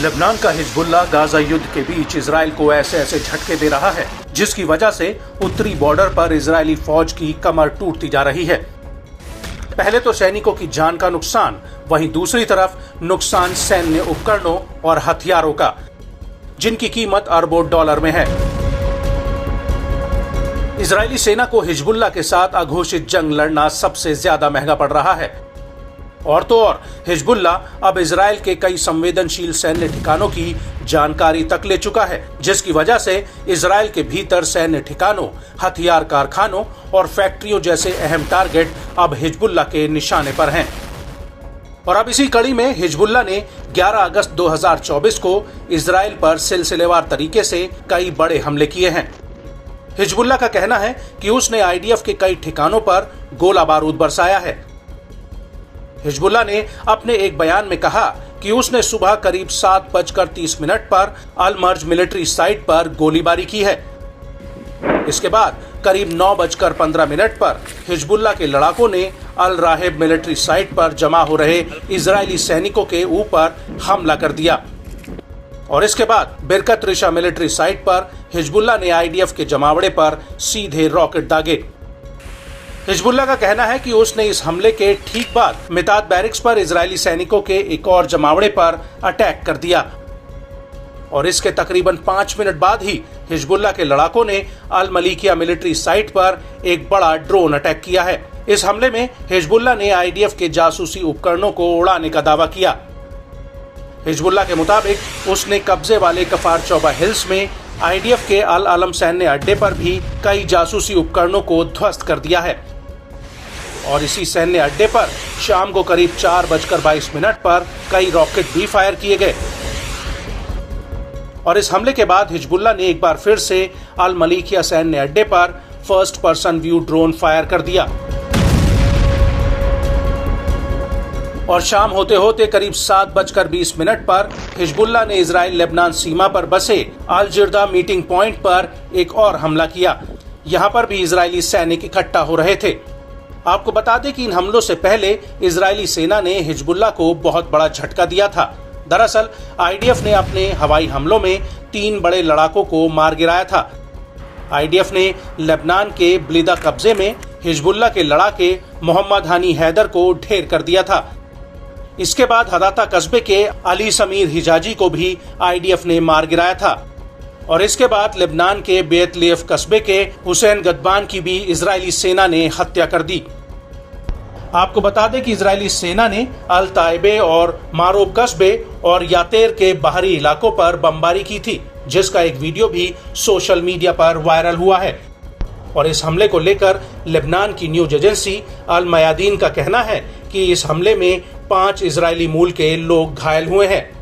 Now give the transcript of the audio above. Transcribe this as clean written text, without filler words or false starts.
Lebanon का Hezbollah Gaza युद्ध के बीच इजराइल को ऐसे ऐसे झटके दे रहा है जिसकी वजह से उत्तरी बॉर्डर पर इजरायली फौज की कमर टूटती जा रही है। पहले तो सैनिकों की जान का नुकसान, वहीं दूसरी तरफ नुकसान सैन्य उपकरणों और हथियारों का, जिनकी कीमत अरबों डॉलर में है। इजरायली सेना को हिजबुल्लाह के साथ अघोषित जंग लड़ना सबसे ज्यादा महंगा पड़ रहा है। और तो और हिजबुल्लाह अब इजराइल के कई संवेदनशील सैन्य ठिकानों की जानकारी तक ले चुका है, जिसकी वजह से इजराइल के भीतर सैन्य ठिकानों, हथियार कारखानों और फैक्ट्रियों जैसे अहम टारगेट अब हिजबुल्लाह के निशाने पर हैं। और अब इसी कड़ी में हिजबुल्लाह ने 11 अगस्त 2024 को इजराइल पर सिलसिलेवार तरीके से कई बड़े हमले किए हैं। हिजबुल्लाह का कहना है कि उसने आईडीएफ के कई ठिकानों पर गोला बारूद बरसाया है। हिजबुल्लाह ने अपने एक बयान में कहा कि उसने सुबह करीब 7:30 पर अल मर्ज मिलिट्री साइट पर गोलीबारी की है। इसके बाद करीब 9:15 पर हिजबुल्लाह के लड़ाकों ने अल राहेब मिलिट्री साइट पर जमा हो रहे इजरायली सैनिकों के ऊपर हमला कर दिया। और इसके बाद बिरकत रिशा मिलिट्री साइट पर हिजबुल्लाह ने आईडीएफ के जमावड़े पर सीधे रॉकेट दागे। हिजबुल्लाह का कहना है कि उसने इस हमले के ठीक बाद मितात बैरिक्स पर इजरायली सैनिकों के एक और जमावड़े पर अटैक कर दिया। और इसके तकरीबन 5 मिनट बाद ही हिजबुल्लाह के लड़ाकों ने अल मलीकिया मिलिट्री साइट पर एक बड़ा ड्रोन अटैक किया है। इस हमले में हिजबुल्लाह ने आईडीएफ के जासूसी उपकरणों को उड़ाने का दावा किया। हिजबुल्लाह के मुताबिक उसने कब्जे वाले कफार चौबा हिल्स में आईडीएफ के अल आलम सैन्य अड्डे पर भी कई जासूसी उपकरणों को ध्वस्त कर दिया है। और इसी सैन्य अड्डे पर शाम को करीब 4:22 पर कई रॉकेट भी फायर किए गए। और इस हमले के बाद हिजबुल्लाह ने एक बार फिर से अल मलीकिया सैन्य अड्डे पर first person view drone fire कर दिया। और शाम होते होते करीब 7:20 पर हिजबुल्लाह ने इजराइल लेबनान सीमा पर बसे अल जिर्दा मीटिंग पॉइंट पर एक और हमला किया। यहाँ पर भी इजरायली सैनिक इकट्ठा हो रहे थे। आपको बता दें कि इन हमलों से पहले इजरायली सेना ने हिजबुल्लाह को बहुत बड़ा झटका दिया था। दरअसल आईडीएफ ने अपने हवाई हमलों में 3 बड़े लड़ाकों को मार गिराया था। आईडीएफ ने लेबनान के ब्लिदा कब्जे में हिजबुल्लाह के लड़ाके मोहम्मद हानी हैदर को ढेर कर दिया था। इसके बाद हदाता कस्बे के अली समीर हिजाजी को भी आईडीएफ ने मार गिराया था। और इसके बाद लेबनान के बेतलेफ कस्बे के हुसैन गदबान की भी इजरायली सेना ने हत्या कर दी। आपको बता दें कि इजरायली सेना ने अल ताइबे और मारोब कस्बे और यातेर के बाहरी इलाकों पर बमबारी की थी, जिसका एक वीडियो भी सोशल मीडिया पर वायरल हुआ है। और इस हमले को लेकर लेबनान की न्यूज एजेंसी अल मयादीन का कहना है कि इस हमले में 5 इजरायली मूल के लोग घायल हुए हैं।